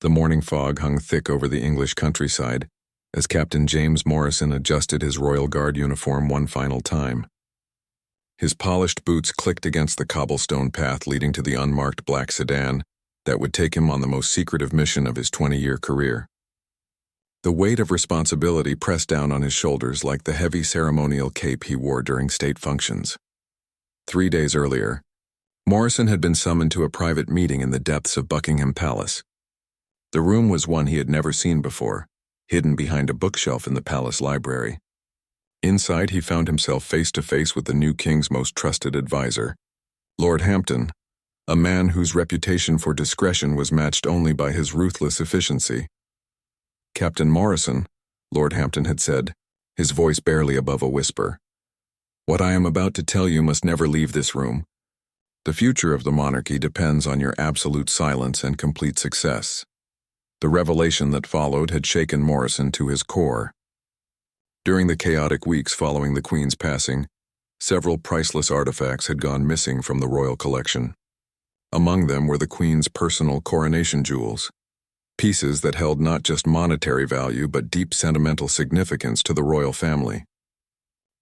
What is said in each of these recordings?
The morning fog hung thick over the English countryside as Captain James Morrison adjusted his Royal Guard uniform one final time. His polished boots clicked against the cobblestone path leading to the unmarked black sedan that would take him on the most secretive mission of his 20-year career. The weight of responsibility pressed down on his shoulders like the heavy ceremonial cape he wore during state functions. 3 days earlier, Morrison had been summoned to a private meeting in the depths of Buckingham Palace. The room was one he had never seen before, hidden behind a bookshelf in the palace library. Inside, he found himself face to face with the new king's most trusted advisor, Lord Hampton, a man whose reputation for discretion was matched only by his ruthless efficiency. "Captain Morrison," Lord Hampton had said, his voice barely above a whisper, "what I am about to tell you must never leave this room. The future of the monarchy depends on your absolute silence and complete success." The revelation that followed had shaken Morrison to his core. During the chaotic weeks following the Queen's passing, several priceless artifacts had gone missing from the royal collection. Among them were the Queen's personal coronation jewels, pieces that held not just monetary value but deep sentimental significance to the royal family.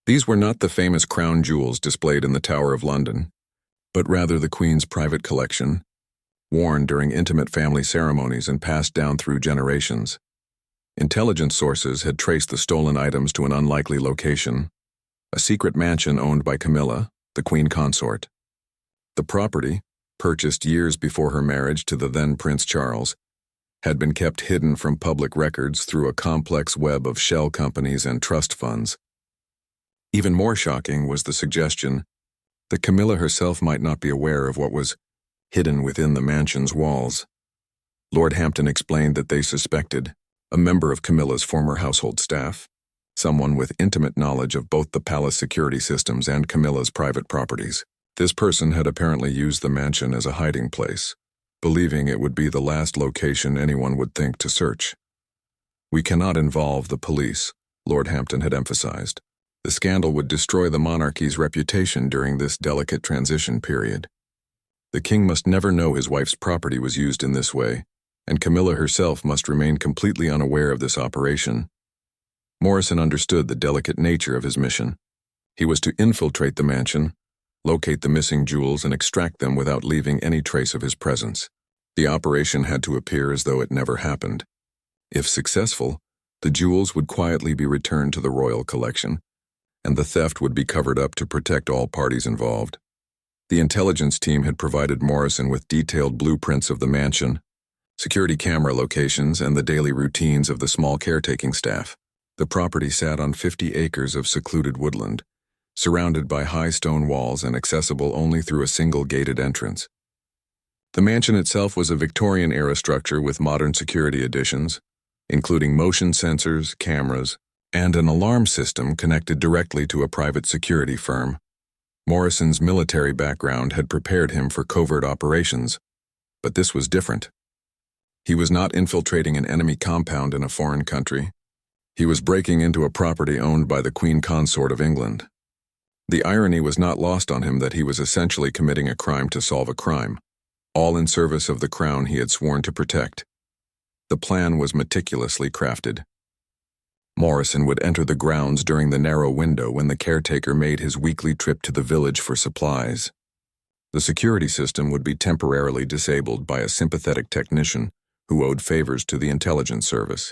These were not the famous crown jewels displayed in the Tower of London, but rather the Queen's private collection, worn during intimate family ceremonies and passed down through generations. Intelligence sources had traced the stolen items to an unlikely location, a secret mansion owned by Camilla, the Queen consort. The property, purchased years before her marriage to the then Prince Charles, had been kept hidden from public records through a complex web of shell companies and trust funds. Even more shocking was the suggestion that Camilla herself might not be aware of what was hidden within the mansion's walls. Lord Hampton explained that they suspected a member of Camilla's former household staff, someone with intimate knowledge of both the palace security systems and Camilla's private properties. This person had apparently used the mansion as a hiding place, believing it would be the last location anyone would think to search. "We cannot involve the police," Lord Hampton had emphasized. "The scandal would destroy the monarchy's reputation during this delicate transition period. The king must never know his wife's property was used in this way, and Camilla herself must remain completely unaware of this operation." Morrison understood the delicate nature of his mission. He was to infiltrate the mansion, locate the missing jewels, and extract them without leaving any trace of his presence. The operation had to appear as though it never happened. If successful, the jewels would quietly be returned to the royal collection, and the theft would be covered up to protect all parties involved. The intelligence team had provided Morrison with detailed blueprints of the mansion, security camera locations, and the daily routines of the small caretaking staff. The property sat on 50 acres of secluded woodland, surrounded by high stone walls and accessible only through a single gated entrance. The mansion itself was a Victorian-era structure with modern security additions, including motion sensors, cameras, and an alarm system connected directly to a private security firm. Morrison's military background had prepared him for covert operations, but this was different. He was not infiltrating an enemy compound in a foreign country. He was breaking into a property owned by the Queen Consort of England. The irony was not lost on him that he was essentially committing a crime to solve a crime, all in service of the crown he had sworn to protect. The plan was meticulously crafted. Morrison would enter the grounds during the narrow window when the caretaker made his weekly trip to the village for supplies. The security system would be temporarily disabled by a sympathetic technician who owed favors to the intelligence service.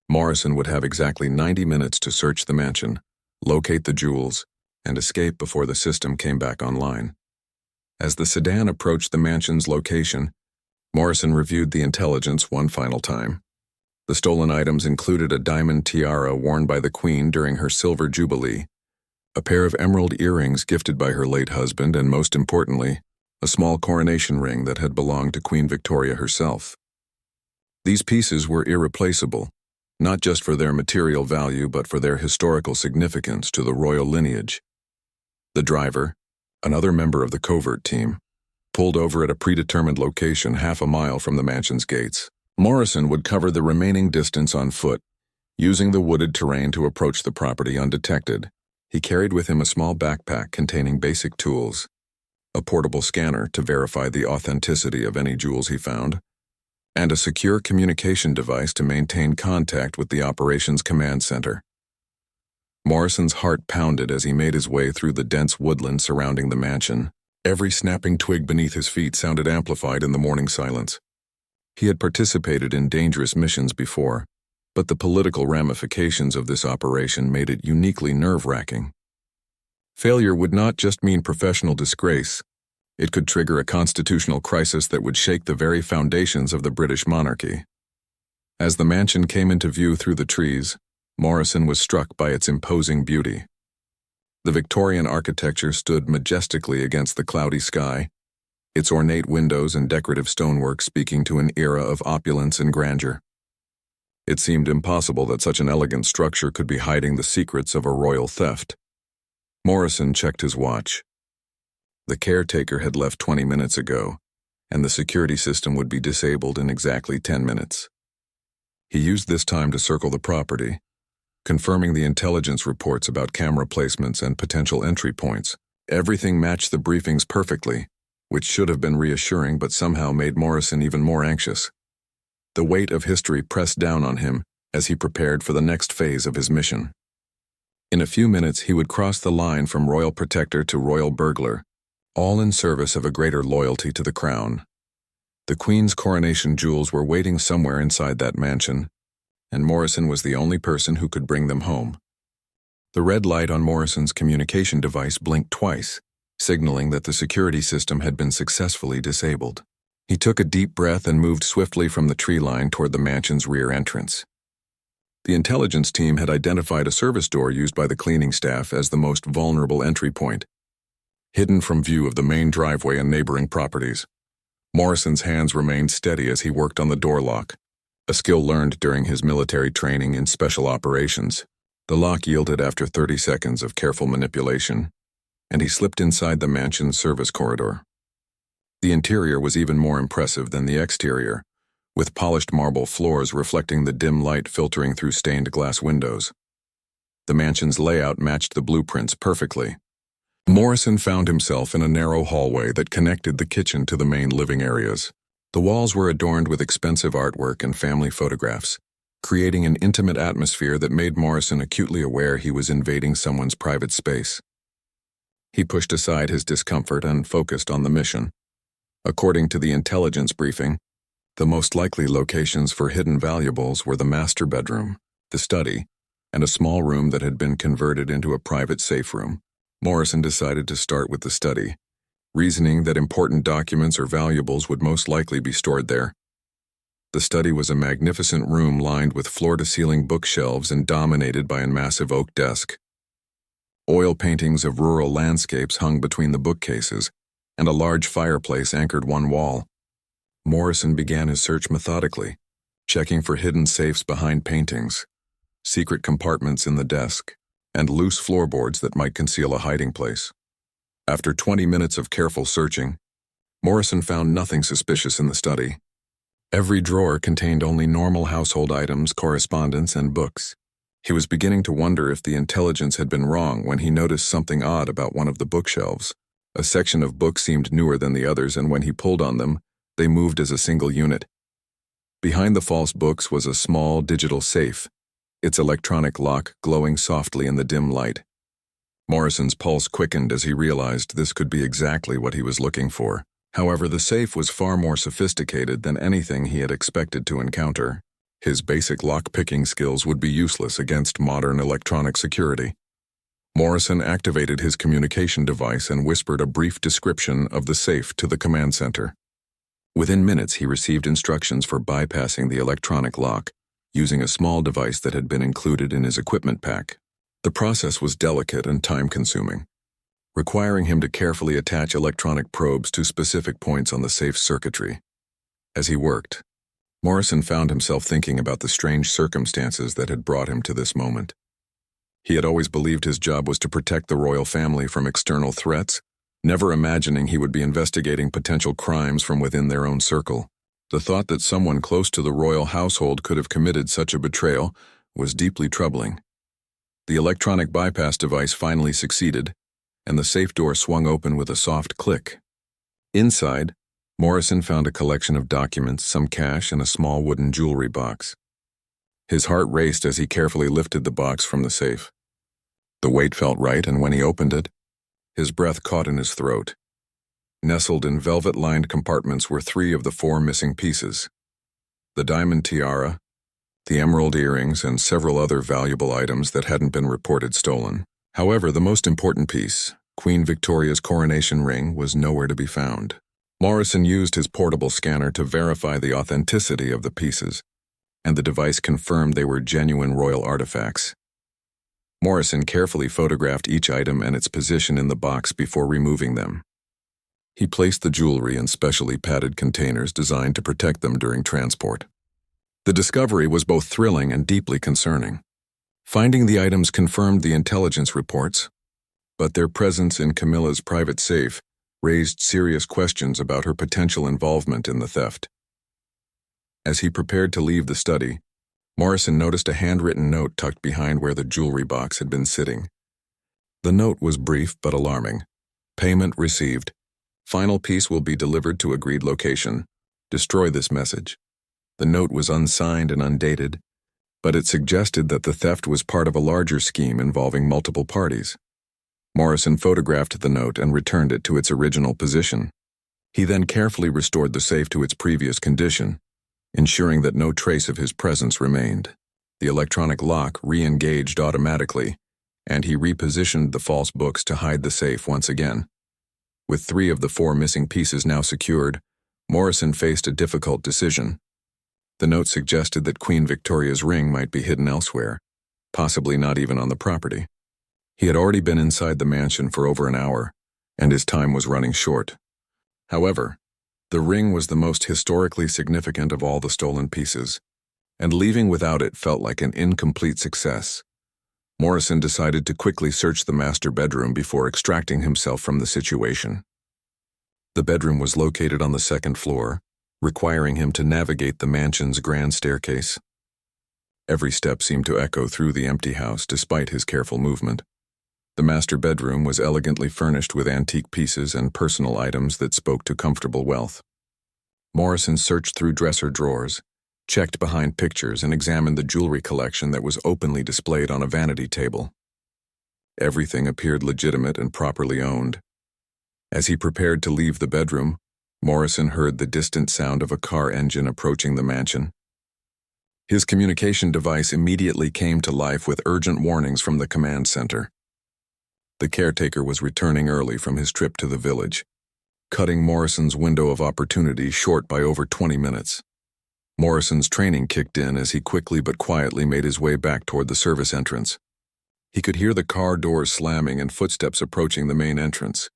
Morrison would have exactly 90 minutes to search the mansion, locate the jewels, and escape before the system came back online. As the sedan approached the mansion's location, Morrison reviewed the intelligence one final time. The stolen items included a diamond tiara worn by the Queen during her silver jubilee, a pair of emerald earrings gifted by her late husband, and most importantly, a small coronation ring that had belonged to Queen Victoria herself. These pieces were irreplaceable, not just for their material value but for their historical significance to the royal lineage. The driver, another member of the covert team, pulled over at a predetermined location half a mile from the mansion's gates. Morrison would cover the remaining distance on foot, using the wooded terrain to approach the property undetected. He carried with him a small backpack containing basic tools, a portable scanner to verify the authenticity of any jewels he found, and a secure communication device to maintain contact with the operations command center. Morrison's heart pounded as he made his way through the dense woodland surrounding the mansion. Every snapping twig beneath his feet sounded amplified in the morning silence. He had participated in dangerous missions before, but the political ramifications of this operation made it uniquely nerve-wracking. Failure would not just mean professional disgrace. It could trigger a constitutional crisis that would shake the very foundations of the British monarchy. As the mansion came into view through the trees, Morrison was struck by its imposing beauty. The Victorian architecture stood majestically against the cloudy sky, its ornate windows and decorative stonework speaking to an era of opulence and grandeur. It seemed impossible that such an elegant structure could be hiding the secrets of a royal theft. Morrison checked his watch. The caretaker had left 20 minutes ago, and the security system would be disabled in exactly 10 minutes. He used this time to circle the property, confirming the intelligence reports about camera placements and potential entry points. Everything matched the briefings perfectly, which should have been reassuring but somehow made Morrison even more anxious. The weight of history pressed down on him as he prepared for the next phase of his mission. In a few minutes, he would cross the line from royal protector to royal burglar, all in service of a greater loyalty to the crown. The Queen's coronation jewels were waiting somewhere inside that mansion, and Morrison was the only person who could bring them home. The red light on Morrison's communication device blinked twice, signaling that the security system had been successfully disabled. He took a deep breath and moved swiftly from the tree line toward the mansion's rear entrance. The intelligence team had identified a service door used by the cleaning staff as the most vulnerable entry point, hidden from view of the main driveway and neighboring properties. Morrison's hands remained steady as he worked on the door lock, a skill learned during his military training in special operations. The lock yielded after 30 seconds of careful manipulation, and he slipped inside the mansion's service corridor. The interior was even more impressive than the exterior, with polished marble floors reflecting the dim light filtering through stained glass windows. The mansion's layout matched the blueprints perfectly. Morrison found himself in a narrow hallway that connected the kitchen to the main living areas. The walls were adorned with expensive artwork and family photographs, creating an intimate atmosphere that made Morrison acutely aware he was invading someone's private space. He pushed aside his discomfort and focused on the mission. According to the intelligence briefing, the most likely locations for hidden valuables were the master bedroom, the study, and a small room that had been converted into a private safe room. Morrison decided to start with the study, reasoning that important documents or valuables would most likely be stored there. The study was a magnificent room lined with floor-to-ceiling bookshelves and dominated by a massive oak desk. Oil paintings of rural landscapes hung between the bookcases, and a large fireplace anchored one wall. Morrison began his search methodically, checking for hidden safes behind paintings, secret compartments in the desk, and loose floorboards that might conceal a hiding place. After 20 minutes of careful searching, Morrison found nothing suspicious in the study. Every drawer contained only normal household items, correspondence, and books. He was beginning to wonder if the intelligence had been wrong when he noticed something odd about one of the bookshelves. A section of books seemed newer than the others, and when he pulled on them, they moved as a single unit. Behind the false books was a small digital safe, its electronic lock glowing softly in the dim light. Morrison's pulse quickened as he realized this could be exactly what he was looking for. However, the safe was far more sophisticated than anything he had expected to encounter. His basic lock-picking skills would be useless against modern electronic security. Morrison activated his communication device and whispered a brief description of the safe to the command center. Within minutes, he received instructions for bypassing the electronic lock, using a small device that had been included in his equipment pack. The process was delicate and time-consuming, requiring him to carefully attach electronic probes to specific points on the safe's circuitry. As he worked, Morrison found himself thinking about the strange circumstances that had brought him to this moment. He had always believed his job was to protect the royal family from external threats, never imagining he would be investigating potential crimes from within their own circle. The thought that someone close to the royal household could have committed such a betrayal was deeply troubling. The electronic bypass device finally succeeded, and the safe door swung open with a soft click. Inside, Morrison found a collection of documents, some cash, and a small wooden jewelry box. His heart raced as he carefully lifted the box from the safe. The weight felt right, and when he opened it, his breath caught in his throat. Nestled in velvet-lined compartments were 3 of the 4 missing pieces: the diamond tiara, the emerald earrings, and several other valuable items that hadn't been reported stolen. However, the most important piece, Queen Victoria's coronation ring, was nowhere to be found. Morrison used his portable scanner to verify the authenticity of the pieces, and the device confirmed they were genuine royal artifacts. Morrison carefully photographed each item and its position in the box before removing them. He placed the jewelry in specially padded containers designed to protect them during transport. The discovery was both thrilling and deeply concerning. Finding the items confirmed the intelligence reports, but their presence in Camilla's private safe raised serious questions about her potential involvement in the theft. As he prepared to leave the study, Morrison noticed a handwritten note tucked behind where the jewelry box had been sitting. The note was brief but alarming. Payment received. Final piece will be delivered to agreed location. Destroy this message. The note was unsigned and undated, but it suggested that the theft was part of a larger scheme involving multiple parties. Morrison photographed the note and returned it to its original position. He then carefully restored the safe to its previous condition, ensuring that no trace of his presence remained. The electronic lock re-engaged automatically, and he repositioned the false books to hide the safe once again. With 3 of the 4 missing pieces now secured, Morrison faced a difficult decision. The note suggested that Queen Victoria's ring might be hidden elsewhere, possibly not even on the property. He had already been inside the mansion for over an hour, and his time was running short. However, the ring was the most historically significant of all the stolen pieces, and leaving without it felt like an incomplete success. Morrison decided to quickly search the master bedroom before extracting himself from the situation. The bedroom was located on the 2nd floor, requiring him to navigate the mansion's grand staircase. Every step seemed to echo through the empty house despite his careful movement. The master bedroom was elegantly furnished with antique pieces and personal items that spoke to comfortable wealth. Morrison searched through dresser drawers, checked behind pictures, and examined the jewelry collection that was openly displayed on a vanity table. Everything appeared legitimate and properly owned. As he prepared to leave the bedroom, Morrison heard the distant sound of a car engine approaching the mansion. His communication device immediately came to life with urgent warnings from the command center. The caretaker was returning early from his trip to the village, cutting Morrison's window of opportunity short by over 20 minutes. Morrison's training kicked in as he quickly but quietly made his way back toward the service entrance. He could hear the car doors slamming and footsteps approaching the main entrance.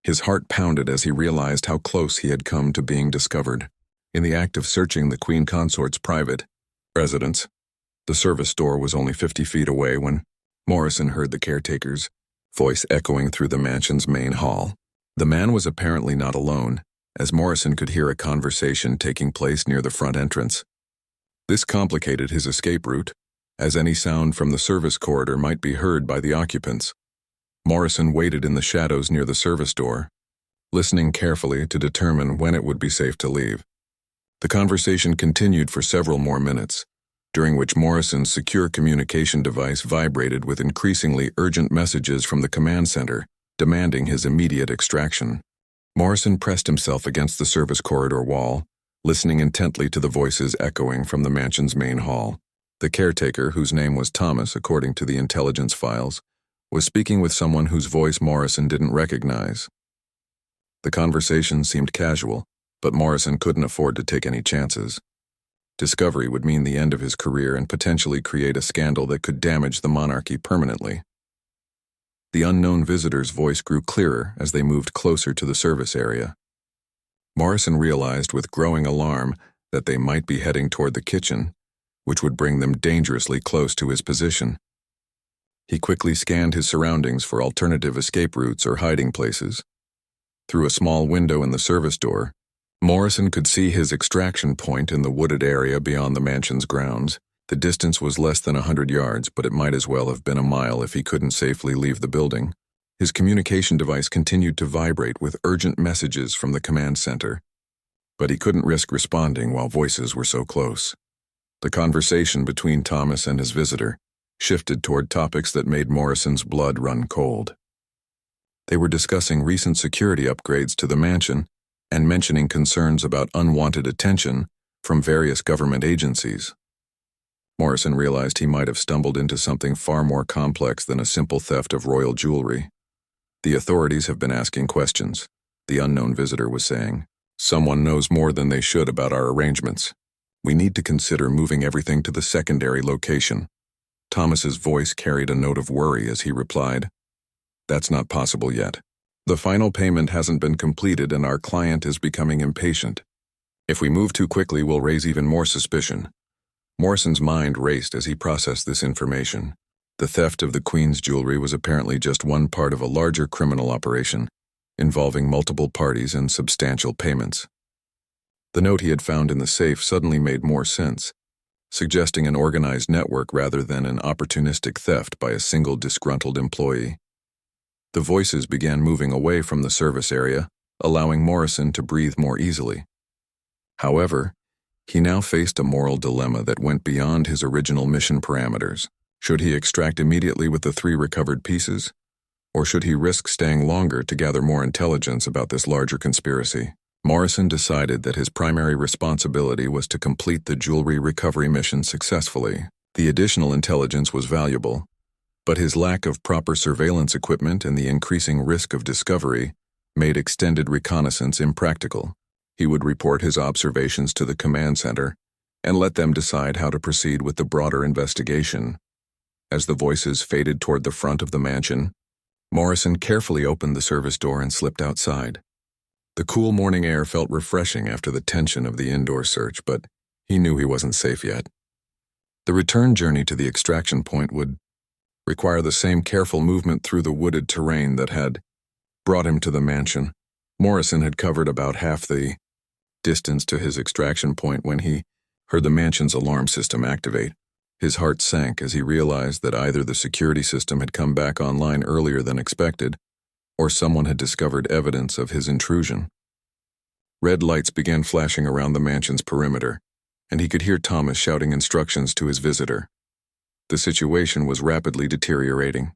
His heart pounded as he realized how close he had come to being discovered. In the act of searching the Queen Consort's private residence, the service door was only 50 feet away when Morrison heard the caretaker's voice echoing through the mansion's main hall. The man was apparently not alone, as Morrison could hear a conversation taking place near the front entrance. This complicated his escape route, as any sound from the service corridor might be heard by the occupants. Morrison waited in the shadows near the service door, listening carefully to determine when it would be safe to leave. The conversation continued for several more minutes, during which Morrison's secure communication device vibrated with increasingly urgent messages from the command center, demanding his immediate extraction. Morrison pressed himself against the service corridor wall, listening intently to the voices echoing from the mansion's main hall. The caretaker, whose name was Thomas according to the intelligence files, was speaking with someone whose voice Morrison didn't recognize. The conversation seemed casual, but Morrison couldn't afford to take any chances. Discovery would mean the end of his career and potentially create a scandal that could damage the monarchy permanently. The unknown visitor's voice grew clearer as they moved closer to the service area. Morrison realized with growing alarm that they might be heading toward the kitchen, which would bring them dangerously close to his position. He quickly scanned his surroundings for alternative escape routes or hiding places. Through a small window in the service door, Morrison could see his extraction point in the wooded area beyond the mansion's grounds. The distance was less than 100 yards, but it might as well have been a mile if he couldn't safely leave the building. His communication device continued to vibrate with urgent messages from the command center, but he couldn't risk responding while voices were so close. The conversation between Thomas and his visitor shifted toward topics that made Morrison's blood run cold. They were discussing recent security upgrades to the mansion and mentioning concerns about unwanted attention from various government agencies. Morrison realized he might have stumbled into something far more complex than a simple theft of royal jewelry. "The authorities have been asking questions," the unknown visitor was saying. "Someone knows more than they should about our arrangements. We need to consider moving everything to the secondary location." Thomas's voice carried a note of worry as he replied, "That's not possible yet. The final payment hasn't been completed and our client is becoming impatient. If we move too quickly, we'll raise even more suspicion." Morrison's mind raced as he processed this information. The theft of the Queen's jewelry was apparently just one part of a larger criminal operation, involving multiple parties and substantial payments. The note he had found in the safe suddenly made more sense, suggesting an organized network rather than an opportunistic theft by a single disgruntled employee. The voices began moving away from the service area, allowing Morrison to breathe more easily. However, he now faced a moral dilemma that went beyond his original mission parameters. Should he extract immediately with the 3 recovered pieces? Or should he risk staying longer to gather more intelligence about this larger conspiracy? Morrison decided that his primary responsibility was to complete the jewelry recovery mission successfully. The additional intelligence was valuable, but his lack of proper surveillance equipment and the increasing risk of discovery made extended reconnaissance impractical. He would report his observations to the command center and let them decide how to proceed with the broader investigation. As the voices faded toward the front of the mansion, Morrison carefully opened the service door and slipped outside. The cool morning air felt refreshing after the tension of the indoor search, but he knew he wasn't safe yet. The return journey to the extraction point would require the same careful movement through the wooded terrain that had brought him to the mansion. Morrison had covered about half the distance to his extraction point when he heard the mansion's alarm system activate. His heart sank as he realized that either the security system had come back online earlier than expected, or someone had discovered evidence of his intrusion. Red lights began flashing around the mansion's perimeter, and he could hear Thomas shouting instructions to his visitor. The situation was rapidly deteriorating.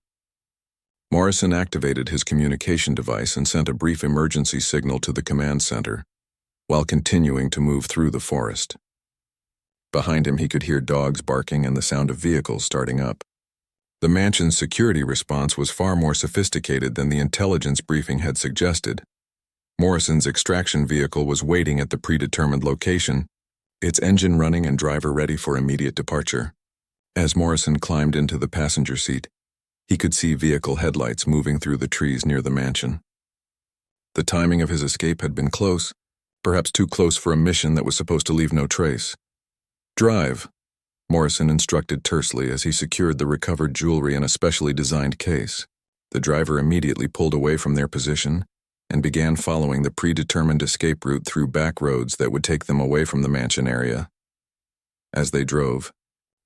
Morrison activated his communication device and sent a brief emergency signal to the command center, while continuing to move through the forest. Behind him, he could hear dogs barking and the sound of vehicles starting up. The mansion's security response was far more sophisticated than the intelligence briefing had suggested. Morrison's extraction vehicle was waiting at the predetermined location, its engine running and driver ready for immediate departure. As Morrison climbed into the passenger seat, he could see vehicle headlights moving through the trees near the mansion. The timing of his escape had been close, perhaps too close for a mission that was supposed to leave no trace. "Drive," Morrison instructed tersely as he secured the recovered jewelry in a specially designed case. The driver immediately pulled away from their position and began following the predetermined escape route through back roads that would take them away from the mansion area. As they drove,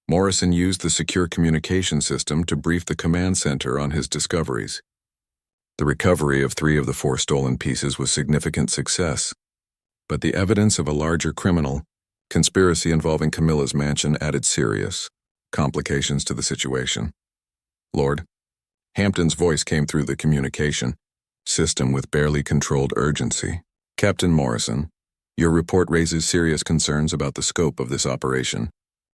Morrison used the secure communication system to brief the command center on his discoveries. The recovery of 3 of the 4 stolen pieces was significant success, but the evidence of a larger criminal conspiracy involving Camilla's mansion added serious complications to the situation. "Lord," Hampton's voice came through the communication system with barely controlled urgency. "Captain Morrison, your report raises serious concerns about the scope of this operation.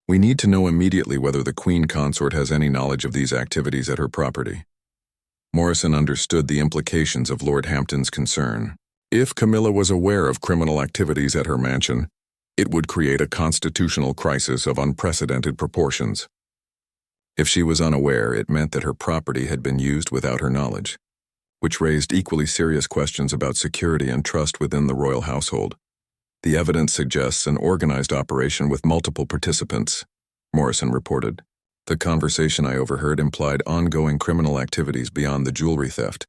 We need to know immediately whether the Queen Consort has any knowledge of these activities at her property." Morrison understood the implications of Lord Hampton's concern. If Camilla was aware of criminal activities at her mansion, it would create a constitutional crisis of unprecedented proportions. If she was unaware, it meant that her property had been used without her knowledge, which raised equally serious questions about security and trust within the royal household. "The evidence suggests an organized operation with multiple participants," Morrison reported. "The conversation I overheard implied ongoing criminal activities beyond the jewelry theft.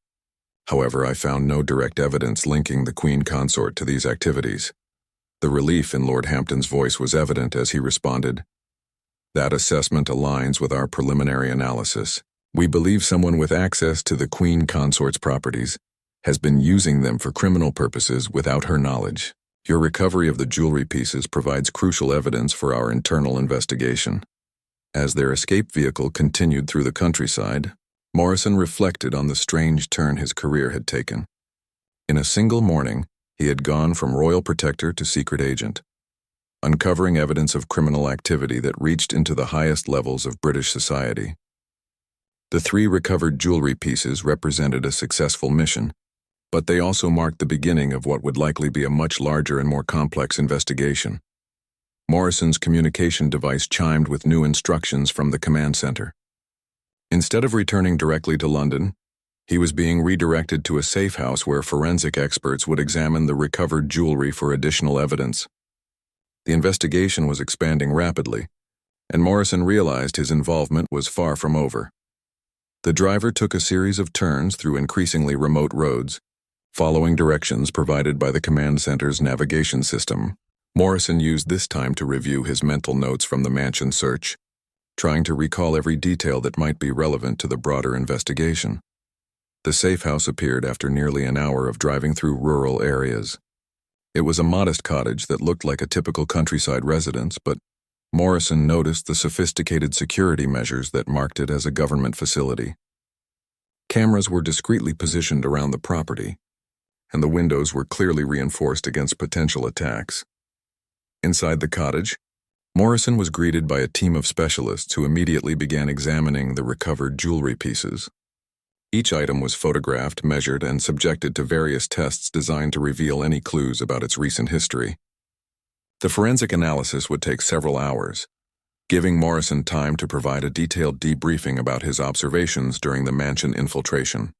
However, I found no direct evidence linking the Queen Consort to these activities." The relief in Lord Hampton's voice was evident as he responded, "That assessment aligns with our preliminary analysis. We believe someone with access to the Queen Consort's properties has been using them for criminal purposes without her knowledge." Your recovery of the jewelry pieces provides crucial evidence for our internal investigation." As their escape vehicle continued through the countryside, Morrison reflected on the strange turn his career had taken. In a single morning, he had gone from royal protector to secret agent, uncovering evidence of criminal activity that reached into the highest levels of British society. The 3 recovered jewelry pieces represented a successful mission, but they also marked the beginning of what would likely be a much larger and more complex investigation. Morrison's communication device chimed with new instructions from the command center. Instead of returning directly to London, he was being redirected to a safe house where forensic experts would examine the recovered jewelry for additional evidence. The investigation was expanding rapidly, and Morrison realized his involvement was far from over. The driver took a series of turns through increasingly remote roads, following directions provided by the command center's navigation system. Morrison used this time to review his mental notes from the mansion search, trying to recall every detail that might be relevant to the broader investigation. The safe house appeared after nearly an hour of driving through rural areas. It was a modest cottage that looked like a typical countryside residence, but Morrison noticed the sophisticated security measures that marked it as a government facility. Cameras were discreetly positioned around the property, and the windows were clearly reinforced against potential attacks. Inside the cottage, Morrison was greeted by a team of specialists who immediately began examining the recovered jewelry pieces. Each item was photographed, measured, and subjected to various tests designed to reveal any clues about its recent history. The forensic analysis would take several hours, giving Morrison time to provide a detailed debriefing about his observations during the mansion infiltration.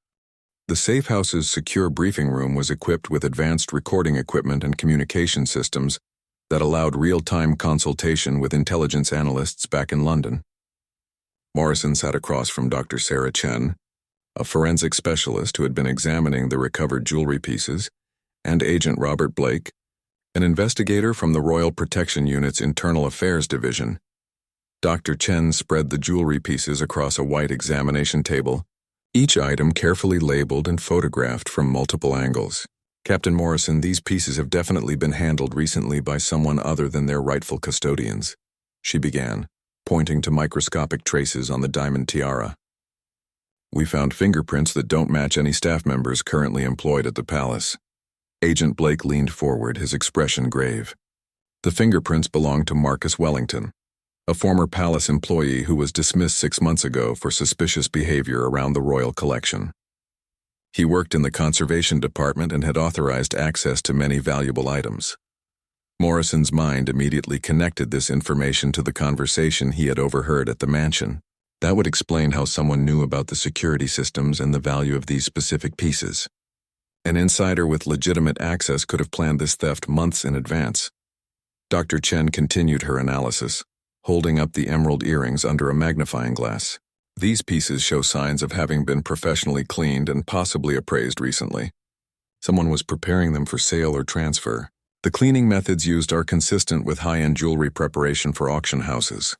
The safe house's secure briefing room was equipped with advanced recording equipment and communication systems that allowed real-time consultation with intelligence analysts back in London. Morrison sat across from Dr. Sarah Chen, a forensic specialist who had been examining the recovered jewelry pieces, and Agent Robert Blake, an investigator from the Royal Protection Unit's Internal Affairs Division. Dr. Chen spread the jewelry pieces across a white examination table, each item carefully labeled and photographed from multiple angles. "Captain Morrison, these pieces have definitely been handled recently by someone other than their rightful custodians," she began, pointing to microscopic traces on the diamond tiara. "We found fingerprints that don't match any staff members currently employed at the palace." Agent Blake leaned forward, his expression grave. "The fingerprints belong to Marcus Wellington, a former palace employee who was dismissed 6 months ago for suspicious behavior around the royal collection. He worked in the conservation department and had authorized access to many valuable items." Morrison's mind immediately connected this information to the conversation he had overheard at the mansion. That would explain how someone knew about the security systems and the value of these specific pieces. An insider with legitimate access could have planned this theft months in advance. Dr. Chen continued her analysis, holding up the emerald earrings under a magnifying glass. "These pieces show signs of having been professionally cleaned and possibly appraised recently. Someone was preparing them for sale or transfer. The cleaning methods used are consistent with high-end jewelry preparation for auction houses."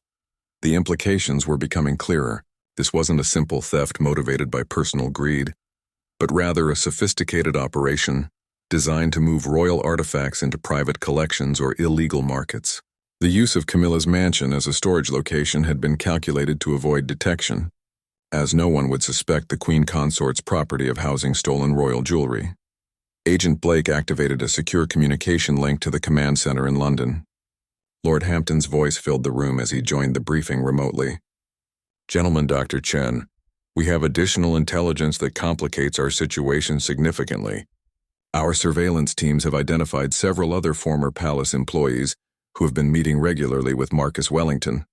The implications were becoming clearer. This wasn't a simple theft motivated by personal greed, but rather a sophisticated operation designed to move royal artifacts into private collections or illegal markets. The use of Camilla's mansion as a storage location had been calculated to avoid detection, as no one would suspect the Queen Consort's property of housing stolen royal jewelry. Agent Blake activated a secure communication link to the command center in London. Lord Hampton's voice filled the room as he joined the briefing remotely. "Gentlemen, Dr. Chen, we have additional intelligence that complicates our situation significantly. Our surveillance teams have identified several other former palace employees who have been meeting regularly with Marcus Wellington."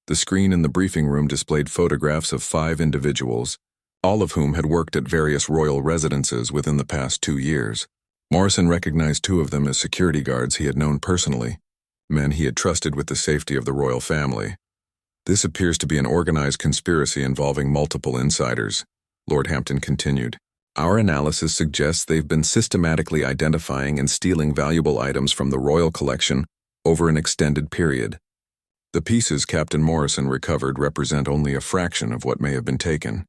The screen in the briefing room displayed photographs of 5 individuals, all of whom had worked at various royal residences within the past 2 years. Morrison recognized 2 of them as security guards he had known personally, men he had trusted with the safety of the royal family. "This appears to be an organized conspiracy involving multiple insiders," Lord Hampton continued. "Our analysis suggests they've been systematically identifying and stealing valuable items from the royal collection over an extended period. The pieces Captain Morrison recovered represent only a fraction of what may have been taken."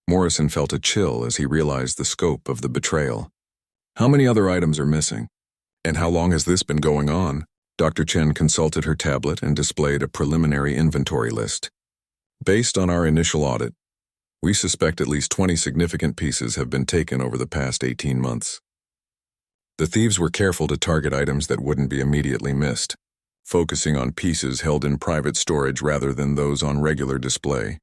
Morrison felt a chill as he realized the scope of the betrayal. "How many other items are missing? And how long has this been going on? Dr. Chen consulted her tablet and displayed a preliminary inventory list. Based on our initial audit, we suspect at least 20 significant pieces have been taken over the past 18 months. The thieves were careful to target items that wouldn't be immediately missed, focusing on pieces held in private storage rather than those on regular display.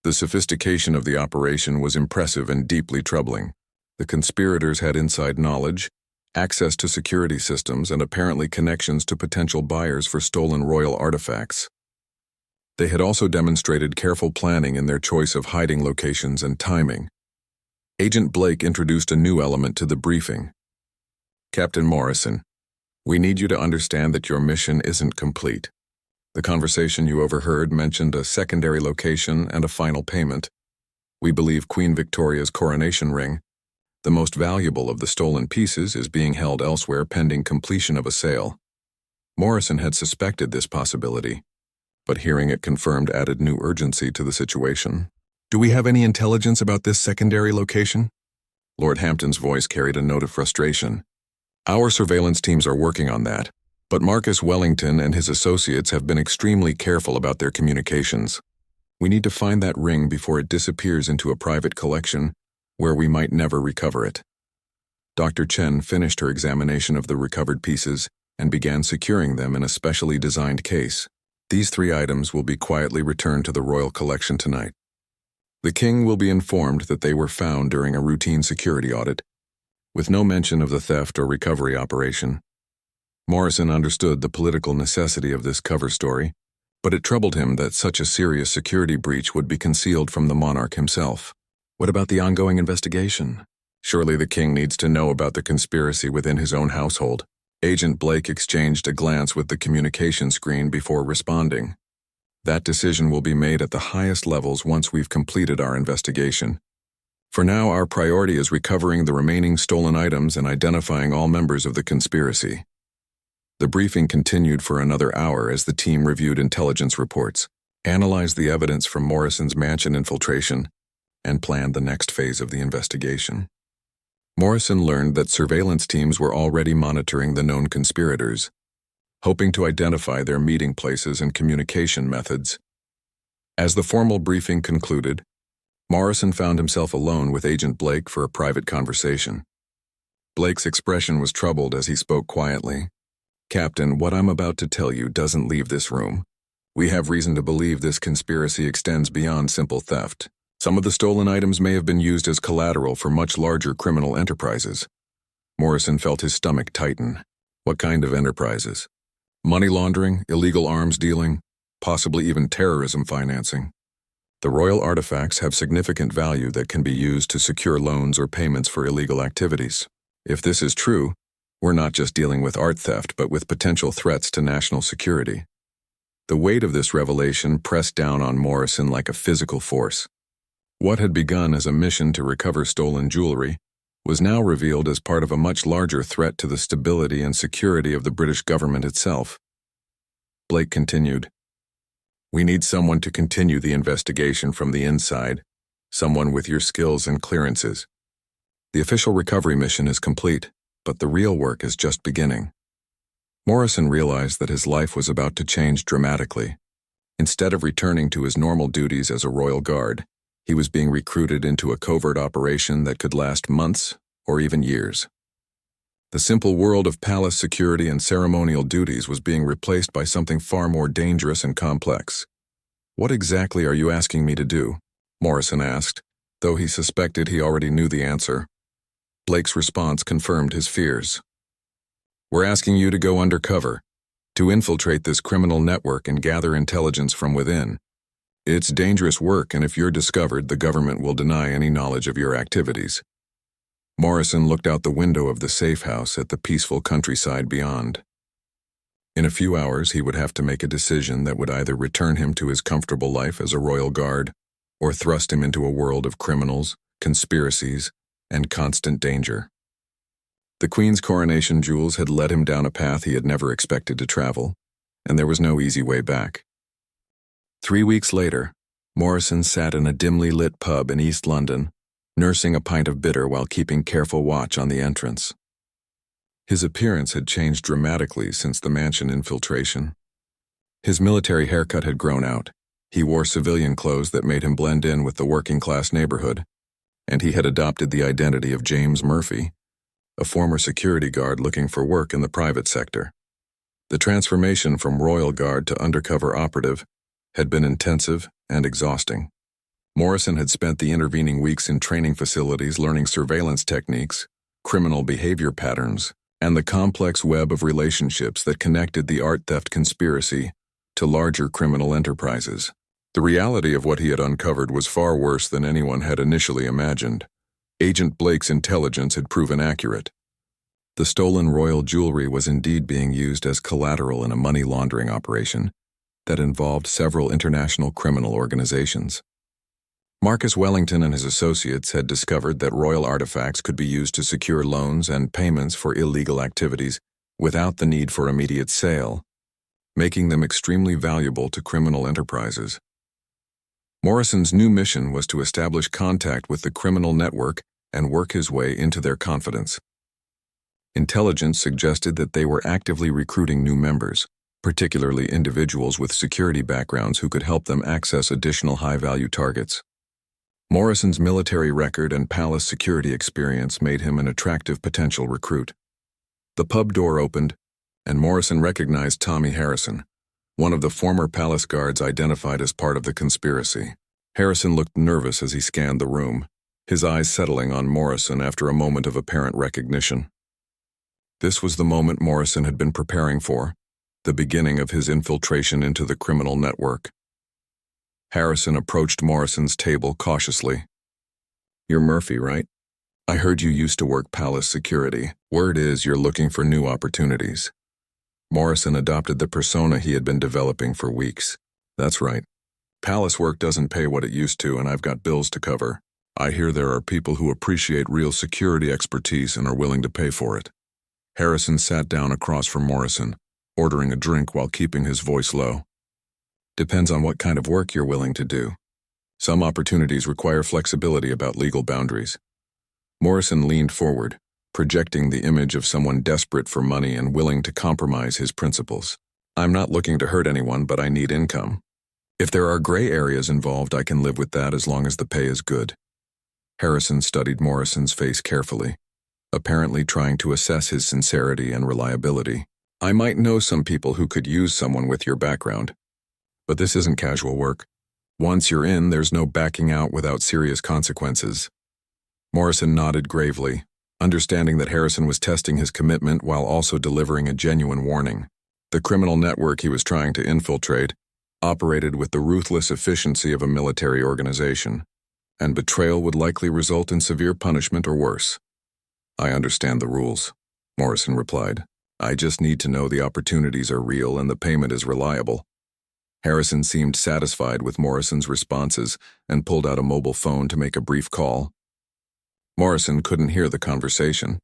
The sophistication of the operation was impressive and deeply troubling. The conspirators had inside knowledge, access to security systems, and apparently connections to potential buyers for stolen royal artifacts. They had also demonstrated careful planning in their choice of hiding locations and timing. Agent Blake introduced a new element to the briefing. Captain Morrison, we need you to understand that your mission isn't complete. The conversation you overheard mentioned a secondary location and a final payment. We believe Queen Victoria's coronation ring, the most valuable of the stolen pieces, is being held elsewhere pending completion of a sale. Morrison had suspected this possibility, but hearing it confirmed added new urgency to the situation. Do we have any intelligence about this secondary location? Lord Hampton's voice carried a note of frustration. Our surveillance teams are working on that, but Marcus Wellington and his associates have been extremely careful about their communications. We need to find that ring before it disappears into a private collection where we might never recover it. Dr. Chen finished her examination of the recovered pieces and began securing them in a specially designed case. These 3 items will be quietly returned to the royal collection tonight. The king will be informed that they were found during a routine security audit, with no mention of the theft or recovery operation. Morrison understood the political necessity of this cover story, but it troubled him that such a serious security breach would be concealed from the monarch himself. What about the ongoing investigation? Surely the king needs to know about the conspiracy within his own household. Agent Blake exchanged a glance with the communication screen before responding. That decision will be made at the highest levels once we've completed our investigation. For now, our priority is recovering the remaining stolen items and identifying all members of the conspiracy. The briefing continued for another hour as the team reviewed intelligence reports, analyzed the evidence from Morrison's mansion infiltration, and planned the next phase of the investigation. Morrison learned that surveillance teams were already monitoring the known conspirators, hoping to identify their meeting places and communication methods. As the formal briefing concluded, Morrison found himself alone with Agent Blake for a private conversation. Blake's expression was troubled as he spoke quietly. Captain, what I'm about to tell you doesn't leave this room. We have reason to believe this conspiracy extends beyond simple theft. Some of the stolen items may have been used as collateral for much larger criminal enterprises. Morrison felt his stomach tighten. What kind of enterprises? Money laundering, illegal arms dealing, possibly even terrorism financing. The royal artifacts have significant value that can be used to secure loans or payments for illegal activities. If this is true, we're not just dealing with art theft, but with potential threats to national security. The weight of this revelation pressed down on Morrison like a physical force. What had begun as a mission to recover stolen jewelry was now revealed as part of a much larger threat to the stability and security of the British government itself. Blake continued, "We need someone to continue the investigation from the inside, someone with your skills and clearances. The official recovery mission is complete, but the real work is just beginning." Morrison realized that his life was about to change dramatically. Instead of returning to his normal duties as a royal guard, he was being recruited into a covert operation that could last months or even years. The simple world of palace security and ceremonial duties was being replaced by something far more dangerous and complex. "What exactly are you asking me to do?" Morrison asked, though he suspected he already knew the answer. Blake's response confirmed his fears. "We're asking you to go undercover, to infiltrate this criminal network and gather intelligence from within. It's dangerous work, and if you're discovered, the government will deny any knowledge of your activities." Morrison looked out the window of the safe house at the peaceful countryside beyond. In a few hours, he would have to make a decision that would either return him to his comfortable life as a royal guard or thrust him into a world of criminals, conspiracies, and constant danger. The Queen's coronation jewels had led him down a path he had never expected to travel, and there was no easy way back. 3 weeks later, Morrison sat in a dimly lit pub in East London, nursing a pint of bitter while keeping careful watch on the entrance. His appearance had changed dramatically since the mansion infiltration. His military haircut had grown out. He wore civilian clothes that made him blend in with the working-class neighborhood, and he had adopted the identity of James Murphy, a former security guard looking for work in the private sector. The transformation from royal guard to undercover operative had been intensive and exhausting. Morrison had spent the intervening weeks in training facilities learning surveillance techniques, criminal behavior patterns, and the complex web of relationships that connected the art theft conspiracy to larger criminal enterprises. The reality of what he had uncovered was far worse than anyone had initially imagined. Agent Blake's intelligence had proven accurate. The stolen royal jewelry was indeed being used as collateral in a money laundering operation that involved several international criminal organizations. Marcus Wellington and his associates had discovered that royal artifacts could be used to secure loans and payments for illegal activities without the need for immediate sale, making them extremely valuable to criminal enterprises. Morrison's new mission was to establish contact with the criminal network and work his way into their confidence. Intelligence suggested that they were actively recruiting new members, particularly individuals with security backgrounds who could help them access additional high-value targets. Morrison's military record and palace security experience made him an attractive potential recruit. The pub door opened, and Morrison recognized Tommy Harrison, one of the former palace guards identified as part of the conspiracy. Harrison looked nervous as he scanned the room, his eyes settling on Morrison after a moment of apparent recognition. This was the moment Morrison had been preparing for, the beginning of his infiltration into the criminal network. Harrison approached Morrison's table cautiously. "You're Murphy, right? I heard you used to work palace security. Word is you're looking for new opportunities." Morrison adopted the persona he had been developing for weeks. "That's right. Palace work doesn't pay what it used to, and I've got bills to cover. I hear there are people who appreciate real security expertise and are willing to pay for it." Harrison sat down across from Morrison, ordering a drink while keeping his voice low. "Depends on what kind of work you're willing to do. Some opportunities require flexibility about legal boundaries." Morrison leaned forward, projecting the image of someone desperate for money and willing to compromise his principles. "I'm not looking to hurt anyone, but I need income. If there are gray areas involved, I can live with that as long as the pay is good." Harrison studied Morrison's face carefully, apparently trying to assess his sincerity and reliability. "I might know some people who could use someone with your background, but this isn't casual work. Once you're in, there's no backing out without serious consequences." Morrison nodded gravely, understanding that Harrison was testing his commitment while also delivering a genuine warning. The criminal network he was trying to infiltrate operated with the ruthless efficiency of a military organization, and betrayal would likely result in severe punishment or worse. "I understand the rules," Morrison replied. "I just need to know the opportunities are real and the payment is reliable." Harrison seemed satisfied with Morrison's responses and pulled out a mobile phone to make a brief call. Morrison couldn't hear the conversation,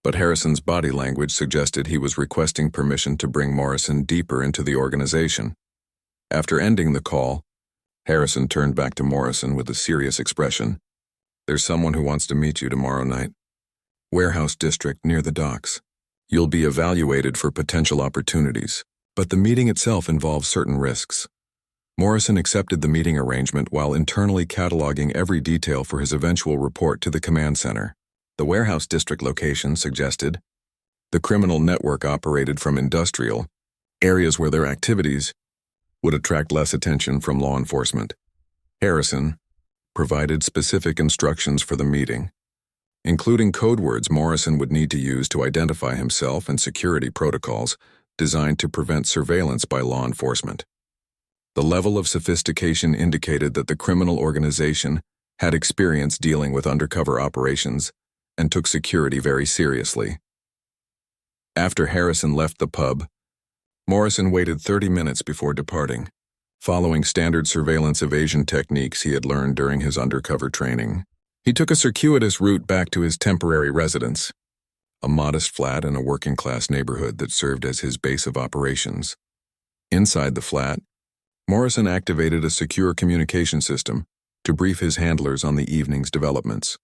but Harrison's body language suggested he was requesting permission to bring Morrison deeper into the organization. After ending the call, Harrison turned back to Morrison with a serious expression. "There's someone who wants to meet you tomorrow night. Warehouse district near the docks. You'll be evaluated for potential opportunities, but the meeting itself involves certain risks." Morrison accepted the meeting arrangement while internally cataloging every detail for his eventual report to the command center. The warehouse district location suggested the criminal network operated from industrial areas where their activities would attract less attention from law enforcement. Harrison provided specific instructions for the meeting, including code words Morrison would need to use to identify himself and security protocols designed to prevent surveillance by law enforcement. The level of sophistication indicated that the criminal organization had experience dealing with undercover operations and took security very seriously. After Harrison left the pub, Morrison waited 30 minutes before departing, following standard surveillance evasion techniques he had learned during his undercover training. He took a circuitous route back to his temporary residence, a modest flat in a working-class neighborhood that served as his base of operations. Inside the flat, Morrison activated a secure communication system to brief his handlers on the evening's developments.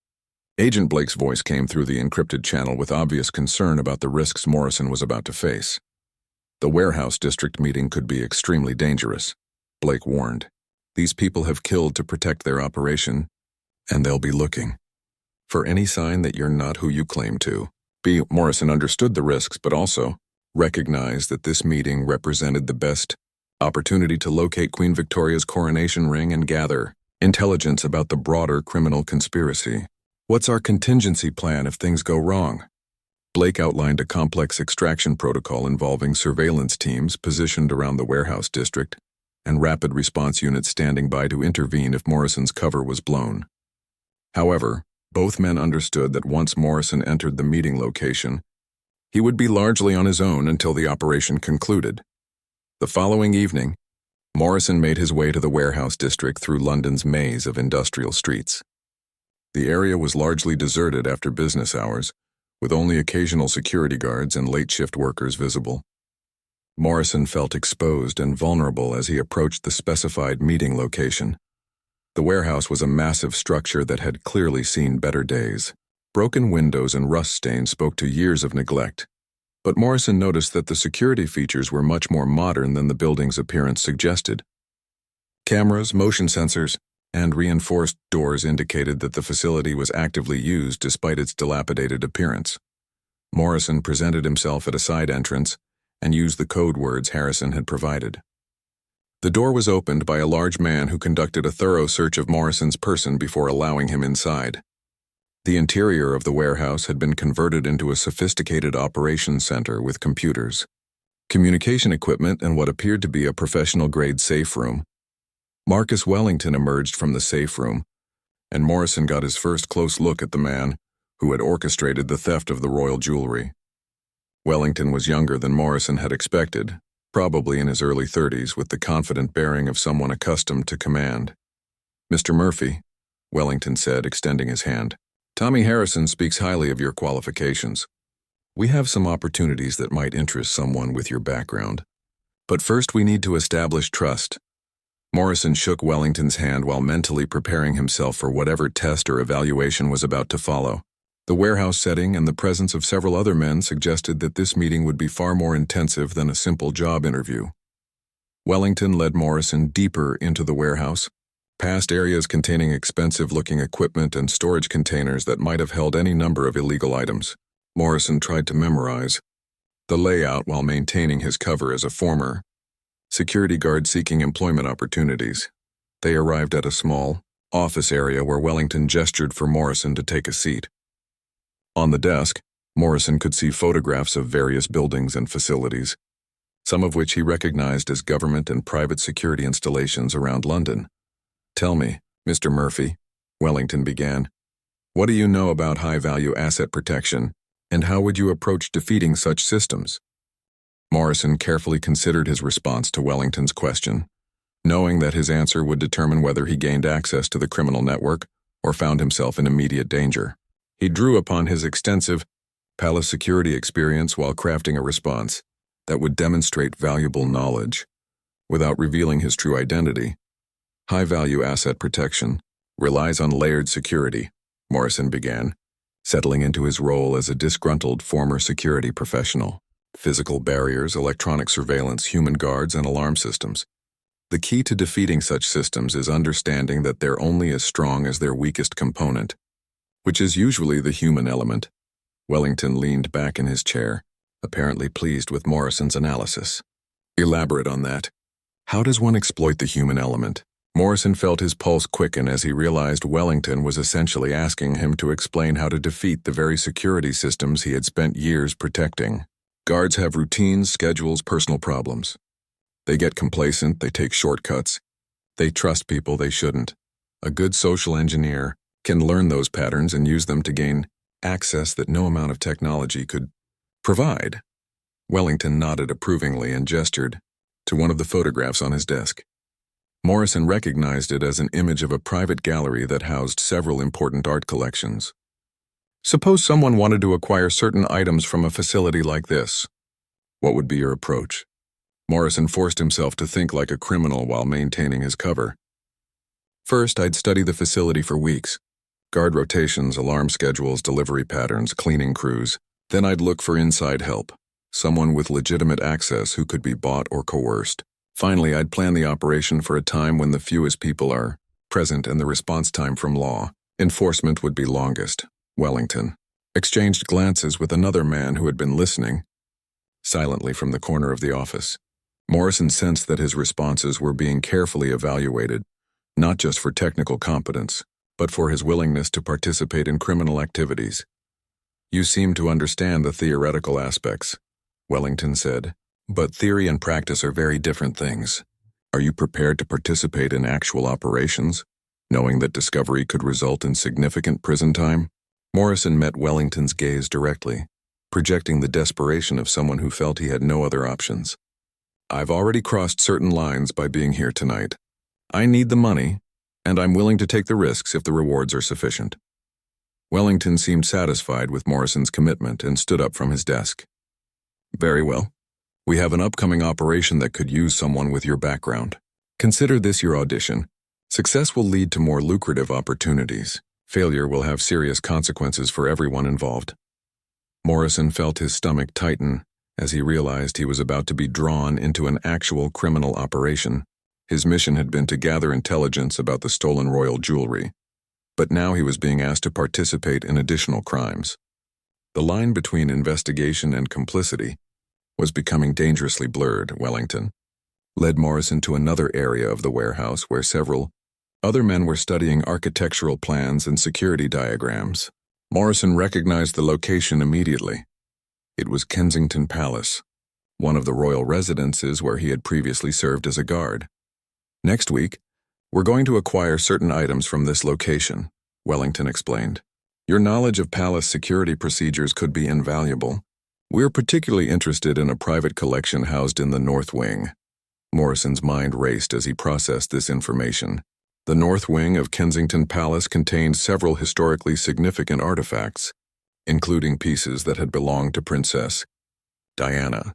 Agent Blake's voice came through the encrypted channel with obvious concern about the risks Morrison was about to face. The warehouse district meeting could be extremely dangerous, Blake warned. These people have killed to protect their operation, and they'll be looking for any sign that you're not who you claim to be. Morrison understood the risks, but also recognized that this meeting represented the best opportunity to locate Queen Victoria's coronation ring and gather intelligence about the broader criminal conspiracy. What's our contingency plan if things go wrong? Blake outlined a complex extraction protocol involving surveillance teams positioned around the warehouse district and rapid response units standing by to intervene if Morrison's cover was blown. However, both men understood that once Morrison entered the meeting location, he would be largely on his own until the operation concluded. The following evening, Morrison made his way to the warehouse district through London's maze of industrial streets. The area was largely deserted after business hours, with only occasional security guards and late-shift workers visible. Morrison felt exposed and vulnerable as he approached the specified meeting location. The warehouse was a massive structure that had clearly seen better days. Broken windows and rust stains spoke to years of neglect. But Morrison noticed that the security features were much more modern than the building's appearance suggested. Cameras, motion sensors, and reinforced doors indicated that the facility was actively used despite its dilapidated appearance. Morrison presented himself at a side entrance and used the code words Harrison had provided. The door was opened by a large man who conducted a thorough search of Morrison's person before allowing him inside. The interior of the warehouse had been converted into a sophisticated operations center with computers, communication equipment, and what appeared to be a professional-grade safe room. Marcus Wellington emerged from the safe room, and Morrison got his first close look at the man who had orchestrated the theft of the royal jewelry. Wellington was younger than Morrison had expected, probably in his early 30s, with the confident bearing of someone accustomed to command. "Mr. Murphy," Wellington said, extending his hand. "Tommy Harrison speaks highly of your qualifications. We have some opportunities that might interest someone with your background. But first we need to establish trust." Morrison shook Wellington's hand while mentally preparing himself for whatever test or evaluation was about to follow. The warehouse setting and the presence of several other men suggested that this meeting would be far more intensive than a simple job interview. Wellington led Morrison deeper into the warehouse, past areas containing expensive-looking equipment and storage containers that might have held any number of illegal items. Morrison tried to memorize the layout while maintaining his cover as a former security guard seeking employment opportunities. They arrived at a small office area where Wellington gestured for Morrison to take a seat. On the desk, Morrison could see photographs of various buildings and facilities, some of which he recognized as government and private security installations around London. "Tell me, Mr. Murphy," Wellington began, "what do you know about high-value asset protection, and how would you approach defeating such systems?" Morrison carefully considered his response to Wellington's question, knowing that his answer would determine whether he gained access to the criminal network or found himself in immediate danger. He drew upon his extensive palace security experience while crafting a response that would demonstrate valuable knowledge without revealing his true identity. "High-value asset protection relies on layered security," Morrison began, settling into his role as a disgruntled former security professional. "Physical barriers, electronic surveillance, human guards, and alarm systems. The key to defeating such systems is understanding that they're only as strong as their weakest component, which is usually the human element." Wellington leaned back in his chair, apparently pleased with Morrison's analysis. "Elaborate on that. How does one exploit the human element?" Morrison felt his pulse quicken as he realized Wellington was essentially asking him to explain how to defeat the very security systems he had spent years protecting. Guards have routines, schedules, personal problems. They get complacent, they take shortcuts. They trust people they shouldn't. A good social engineer can learn those patterns and use them to gain access that no amount of technology could provide. Wellington nodded approvingly and gestured to one of the photographs on his desk. Morrison recognized it as an image of a private gallery that housed several important art collections. "Suppose someone wanted to acquire certain items from a facility like this. What would be your approach?" Morrison forced himself to think like a criminal while maintaining his cover. "First, I'd study the facility for weeks. Guard rotations, alarm schedules, delivery patterns, cleaning crews. Then I'd look for inside help, someone with legitimate access who could be bought or coerced. Finally, I'd plan the operation for a time when the fewest people are present and the response time from law enforcement would be longest. Wellington exchanged glances with another man who had been listening silently from the corner of the office. Morrison sensed that his responses were being carefully evaluated, not just for technical competence, but for his willingness to participate in criminal activities. "You seem to understand the theoretical aspects," Wellington said, "but theory and practice are very different things. Are you prepared to participate in actual operations, knowing that discovery could result in significant prison time?" Morrison met Wellington's gaze directly, projecting the desperation of someone who felt he had no other options. "I've already crossed certain lines by being here tonight. I need the money, and I'm willing to take the risks if the rewards are sufficient." Wellington seemed satisfied with Morrison's commitment and stood up from his desk. "Very well. We have an upcoming operation that could use someone with your background. Consider this your audition. Success will lead to more lucrative opportunities. Failure will have serious consequences for everyone involved." Morrison felt his stomach tighten as he realized he was about to be drawn into an actual criminal operation. His mission had been to gather intelligence about the stolen royal jewelry, but now he was being asked to participate in additional crimes. The line between investigation and complicity was becoming dangerously blurred. Wellington led Morrison to another area of the warehouse where several other men were studying architectural plans and security diagrams. Morrison recognized the location immediately. It was Kensington Palace, one of the royal residences where he had previously served as a guard. "Next week, we're going to acquire certain items from this location," Wellington explained. "Your knowledge of palace security procedures could be invaluable. We're particularly interested in a private collection housed in the North Wing." Morrison's mind raced as he processed this information. The North Wing of Kensington Palace contained several historically significant artifacts, including pieces that had belonged to Princess Diana.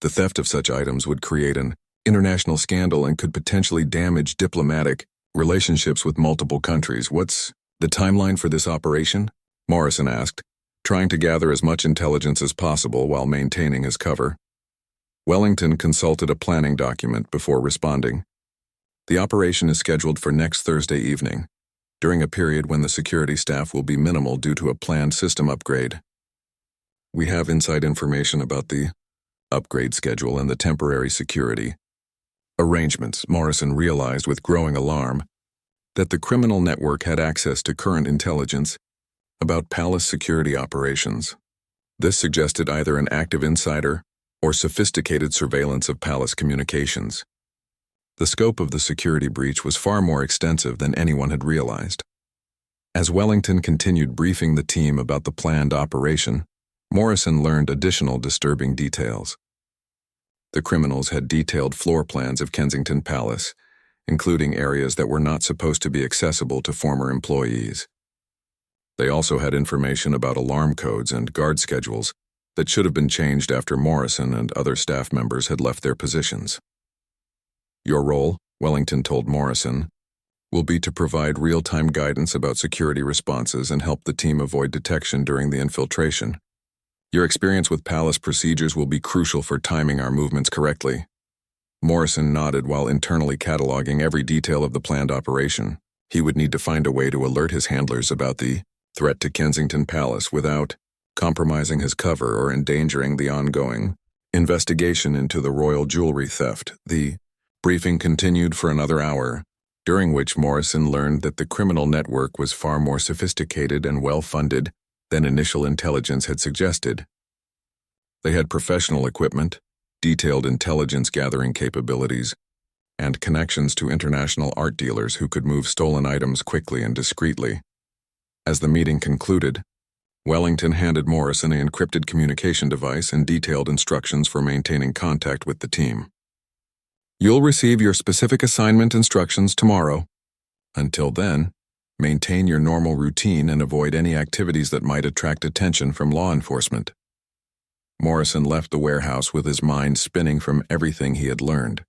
The theft of such items would create an international scandal and could potentially damage diplomatic relationships with multiple countries. "What's the timeline for this operation?" Morrison asked, trying to gather as much intelligence as possible while maintaining his cover. Wellington consulted a planning document before responding. "The operation is scheduled for next Thursday evening, during a period when the security staff will be minimal due to a planned system upgrade. We have inside information about the upgrade schedule and the temporary security arrangements." Morrison realized with growing alarm that the criminal network had access to current intelligence about palace security operations. This suggested either an active insider or sophisticated surveillance of palace communications. The scope of the security breach was far more extensive than anyone had realized. As Wellington continued briefing the team about the planned operation, Morrison learned additional disturbing details. The criminals had detailed floor plans of Kensington Palace, including areas that were not supposed to be accessible to former employees. They also had information about alarm codes and guard schedules that should have been changed after Morrison and other staff members had left their positions. "Your role," Wellington told Morrison, "will be to provide real-time guidance about security responses and help the team avoid detection during the infiltration. Your experience with palace procedures will be crucial for timing our movements correctly." Morrison nodded while internally cataloging every detail of the planned operation. He would need to find a way to alert his handlers about the threat to Kensington Palace without compromising his cover or endangering the ongoing investigation into the royal jewelry theft. The briefing continued for another hour, during which Morrison learned that the criminal network was far more sophisticated and well-funded than initial intelligence had suggested. They had professional equipment, detailed intelligence-gathering capabilities, and connections to international art dealers who could move stolen items quickly and discreetly. As the meeting concluded, Wellington handed Morrison an encrypted communication device and detailed instructions for maintaining contact with the team. "You'll receive your specific assignment instructions tomorrow. Until then, maintain your normal routine and avoid any activities that might attract attention from law enforcement." Morrison left the warehouse with his mind spinning from everything he had learned.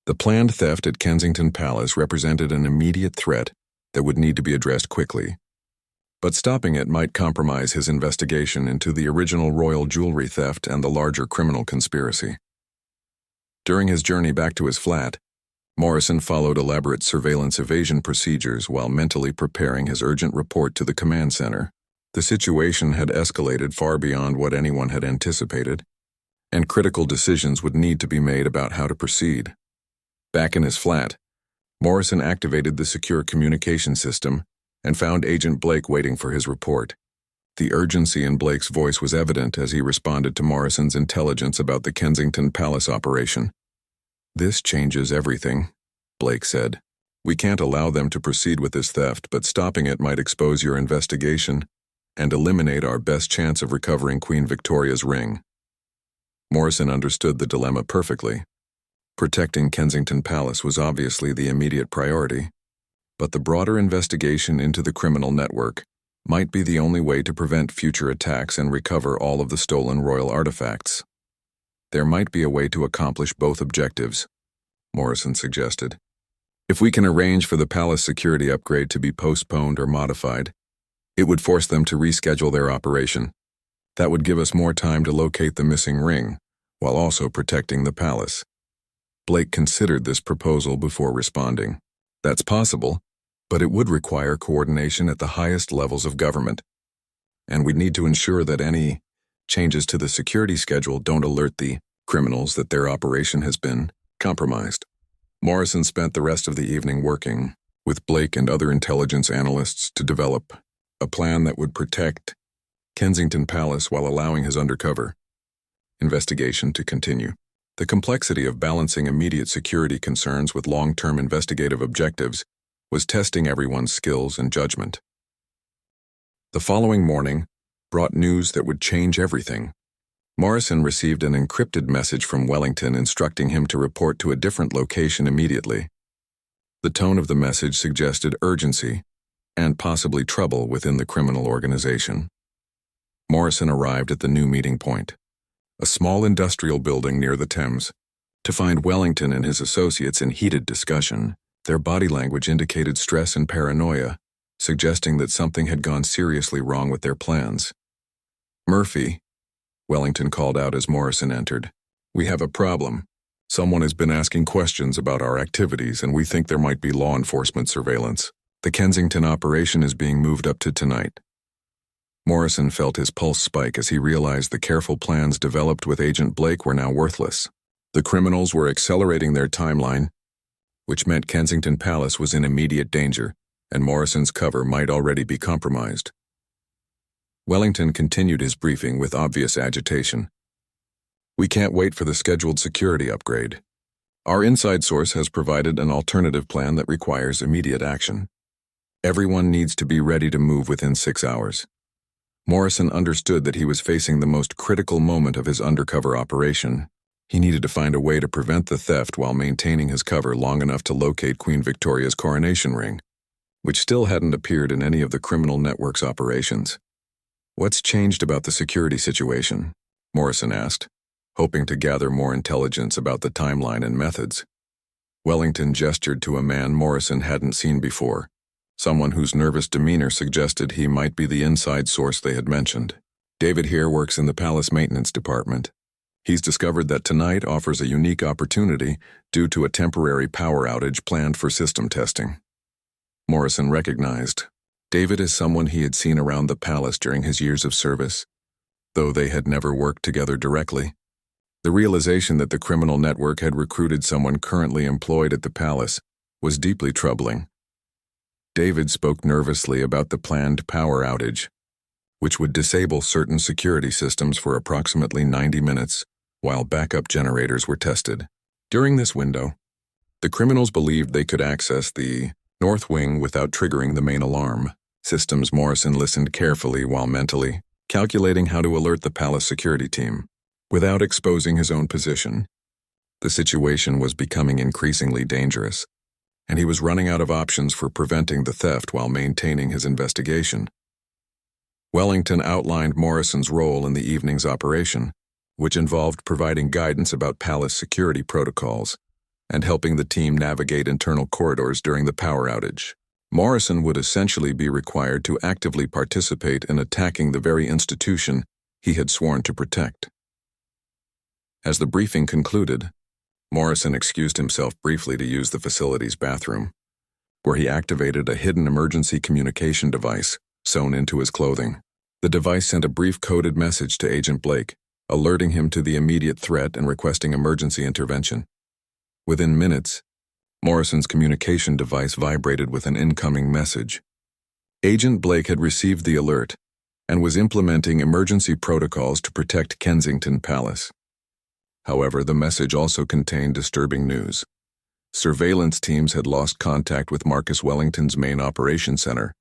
The planned theft at Kensington Palace represented an immediate threat that would need to be addressed quickly. But stopping it might compromise his investigation into the original royal jewelry theft and the larger criminal conspiracy. During his journey back to his flat, Morrison followed elaborate surveillance evasion procedures while mentally preparing his urgent report to the command center. The situation had escalated far beyond what anyone had anticipated, and critical decisions would need to be made about how to proceed. Back in his flat, Morrison activated the secure communication system and found Agent Blake waiting for his report. The urgency in Blake's voice was evident as he responded to Morrison's intelligence about the Kensington Palace operation. "This changes everything," Blake said. "We can't allow them to proceed with this theft, but stopping it might expose your investigation and eliminate our best chance of recovering Queen Victoria's ring." Morrison understood the dilemma perfectly. Protecting Kensington Palace was obviously the immediate priority, but the broader investigation into the criminal network might be the only way to prevent future attacks and recover all of the stolen royal artifacts. "There might be a way to accomplish both objectives," Morrison suggested. "If we can arrange for the palace security upgrade to be postponed or modified, it would force them to reschedule their operation. That would give us more time to locate the missing ring, while also protecting the palace." Blake considered this proposal before responding. "That's possible, but it would require coordination at the highest levels of government, and we'd need to ensure that any changes to the security schedule don't alert the criminals that their operation has been compromised." Morrison spent the rest of the evening working with Blake and other intelligence analysts to develop a plan that would protect Kensington Palace while allowing his undercover investigation to continue. The complexity of balancing immediate security concerns with long-term investigative objectives was testing everyone's skills and judgment. The following morning brought news that would change everything. Morrison received an encrypted message from Wellington instructing him to report to a different location immediately. The tone of the message suggested urgency and possibly trouble within the criminal organization. Morrison arrived at the new meeting point, a small industrial building near the Thames, to find Wellington and his associates in heated discussion. Their body language indicated stress and paranoia, suggesting that something had gone seriously wrong with their plans. "Murphy," Wellington called out as Morrison entered, "we have a problem. Someone has been asking questions about our activities, and we think there might be law enforcement surveillance. The Kensington operation is being moved up to tonight." Morrison felt his pulse spike as he realized the careful plans developed with Agent Blake were now worthless. The criminals were accelerating their timeline, which meant Kensington Palace was in immediate danger, and Morrison's cover might already be compromised. Wellington continued his briefing with obvious agitation. "We can't wait for the scheduled security upgrade. Our inside source has provided an alternative plan that requires immediate action. Everyone needs to be ready to move within 6 hours." Morrison understood that he was facing the most critical moment of his undercover operation. He needed to find a way to prevent the theft while maintaining his cover long enough to locate Queen Victoria's coronation ring, which still hadn't appeared in any of the criminal network's operations. "What's changed about the security situation?" Morrison asked, hoping to gather more intelligence about the timeline and methods. Wellington gestured to a man Morrison hadn't seen before, someone whose nervous demeanor suggested he might be the inside source they had mentioned. "David here works in the palace maintenance department. He's discovered that tonight offers a unique opportunity due to a temporary power outage planned for system testing." Morrison recognized David as someone he had seen around the palace during his years of service, though they had never worked together directly. The realization that the criminal network had recruited someone currently employed at the palace was deeply troubling. David spoke nervously about the planned power outage, which would disable certain security systems for approximately 90 minutes while backup generators were tested. During this window, the criminals believed they could access the north wing without triggering the main alarm systems. Morrison listened carefully while mentally calculating how to alert the palace security team without exposing his own position. The situation was becoming increasingly dangerous, and he was running out of options for preventing the theft while maintaining his investigation. Wellington outlined Morrison's role in the evening's operation, which involved providing guidance about palace security protocols and helping the team navigate internal corridors during the power outage. Morrison would essentially be required to actively participate in attacking the very institution he had sworn to protect. As the briefing concluded, Morrison excused himself briefly to use the facility's bathroom, where he activated a hidden emergency communication device sewn into his clothing. The device sent a brief coded message to Agent Blake, alerting him to the immediate threat and requesting emergency intervention. Within minutes, Morrison's communication device vibrated with an incoming message. Agent Blake had received the alert and was implementing emergency protocols to protect Kensington Palace. However, the message also contained disturbing news. Surveillance teams had lost contact with Marcus Wellington's main operations center,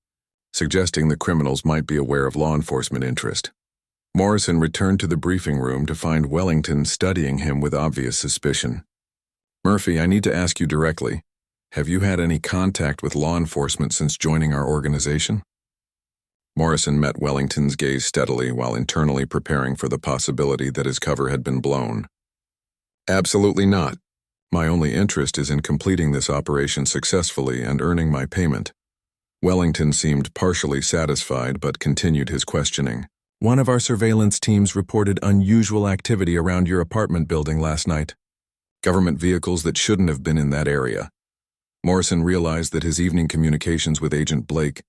suggesting the criminals might be aware of law enforcement interest. Morrison returned to the briefing room to find Wellington studying him with obvious suspicion. "Murphy, I need to ask you directly. Have you had any contact with law enforcement since joining our organization?" Morrison met Wellington's gaze steadily while internally preparing for the possibility that his cover had been blown. "Absolutely not. My only interest is in completing this operation successfully and earning my payment." Wellington seemed partially satisfied but continued his questioning. "One of our surveillance teams reported unusual activity around your apartment building last night. Government vehicles that shouldn't have been in that area." Morrison realized that his evening communications with Agent Blake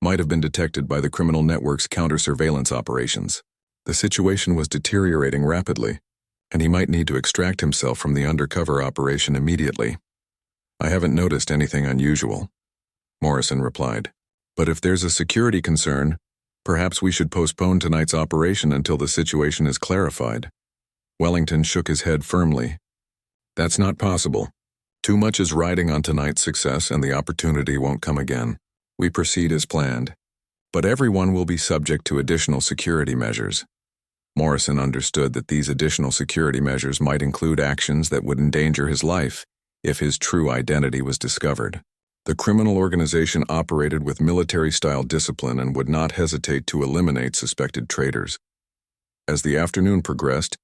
might have been detected by the criminal network's counter-surveillance operations. The situation was deteriorating rapidly, and he might need to extract himself from the undercover operation immediately. "I haven't noticed anything unusual," Morrison replied. "But if there's a security concern, perhaps we should postpone tonight's operation until the situation is clarified." Wellington shook his head firmly. "That's not possible. Too much is riding on tonight's success and the opportunity won't come again. We proceed as planned. But everyone will be subject to additional security measures." Morrison understood that these additional security measures might include actions that would endanger his life if his true identity was discovered. The criminal organization operated with military-style discipline and would not hesitate to eliminate suspected traitors. As the afternoon progressed,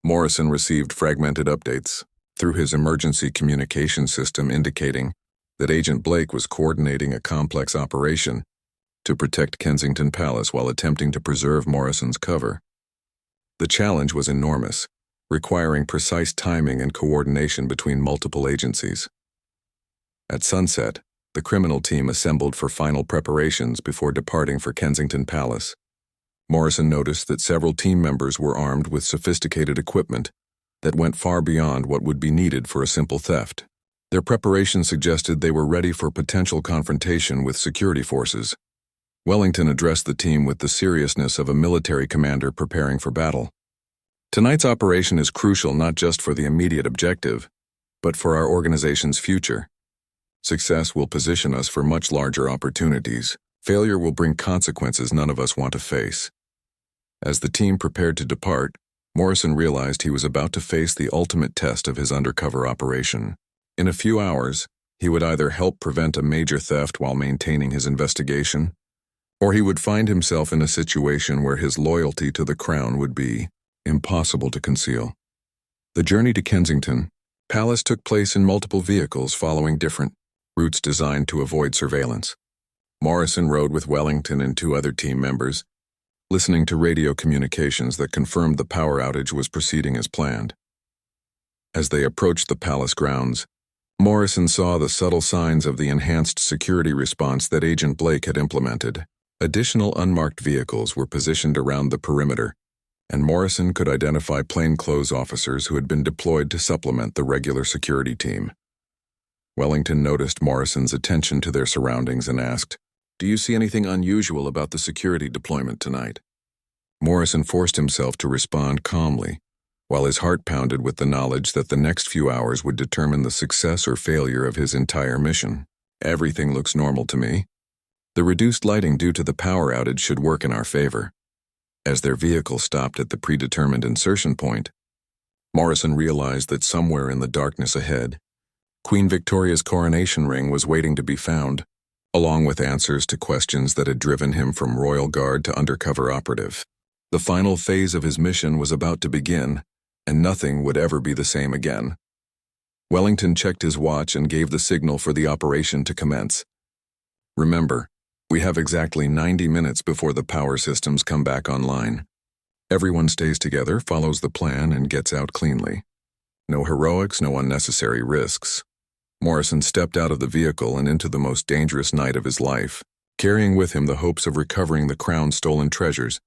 Morrison received fragmented updates through his emergency communication system indicating that Agent Blake was coordinating a complex operation to protect Kensington Palace while attempting to preserve Morrison's cover. The challenge was enormous, requiring precise timing and coordination between multiple agencies. At sunset, the criminal team assembled for final preparations before departing for Kensington Palace. Morrison noticed that several team members were armed with sophisticated equipment that went far beyond what would be needed for a simple theft. Their preparation suggested they were ready for potential confrontation with security forces. Wellington addressed the team with the seriousness of a military commander preparing for battle. "Tonight's operation is crucial not just for the immediate objective, but for our organization's future. Success will position us for much larger opportunities. Failure will bring consequences none of us want to face." As the team prepared to depart, Morrison realized he was about to face the ultimate test of his undercover operation. In a few hours, he would either help prevent a major theft while maintaining his investigation, or he would find himself in a situation where his loyalty to the crown would be impossible to conceal. The journey to Kensington Palace took place in multiple vehicles following different routes designed to avoid surveillance. Morrison rode with Wellington and two other team members, listening to radio communications that confirmed the power outage was proceeding as planned. As they approached the palace grounds, Morrison saw the subtle signs of the enhanced security response that Agent Blake had implemented. Additional unmarked vehicles were positioned around the perimeter, and Morrison could identify plainclothes officers who had been deployed to supplement the regular security team. Wellington noticed Morrison's attention to their surroundings and asked, "Do you see anything unusual about the security deployment tonight?" Morrison forced himself to respond calmly, while his heart pounded with the knowledge that the next few hours would determine the success or failure of his entire mission. "Everything looks normal to me. The reduced lighting due to the power outage should work in our favor." As their vehicle stopped at the predetermined insertion point, Morrison realized that somewhere in the darkness ahead, Queen Victoria's coronation ring was waiting to be found, along with answers to questions that had driven him from royal guard to undercover operative. The final phase of his mission was about to begin, and nothing would ever be the same again. Wellington checked his watch and gave the signal for the operation to commence. Remember, we have exactly 90 minutes before the power systems come back online. Everyone stays together, follows the plan, and gets out cleanly. No heroics, no unnecessary risks. Morrison stepped out of the vehicle and into the most dangerous night of his life, carrying with him the hopes of recovering the crown's stolen treasures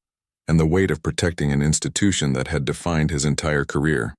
and the weight of protecting an institution that had defined his entire career.